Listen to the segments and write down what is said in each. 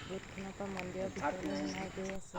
গেটখনৰ পৰা মন্দিৰৰ ভিতৰলৈ সোমাই গৈ আছে।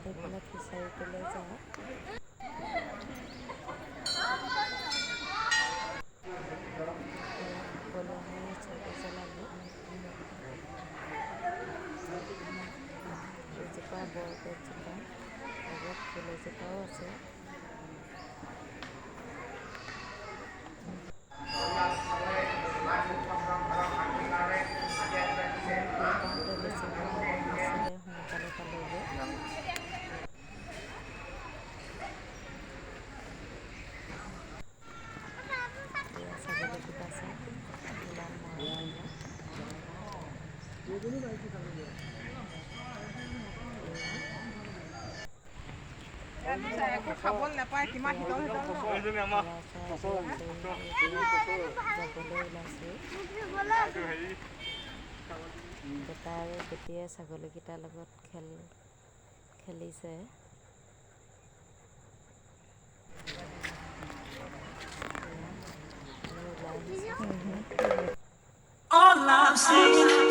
এইফালে ফিচাৰীটোলৈ যাওঁ। সকলোৱে চাকি জ্বলাব। এজোপা বৰগছজোপা লগত ফুল এজোপাও আছে। বেছি সময় নাছিলে, সোনকালে পালোগৈ। ছাগলীকেইটা চাই ইমান মৰম খাবলৈ নাপায় কিমান যাবলৈ ওলাইছোঁ। বেটা আৰু বেটীয়ে ছাগলীকেইটাৰ লগত খেলিছে। All I'm saying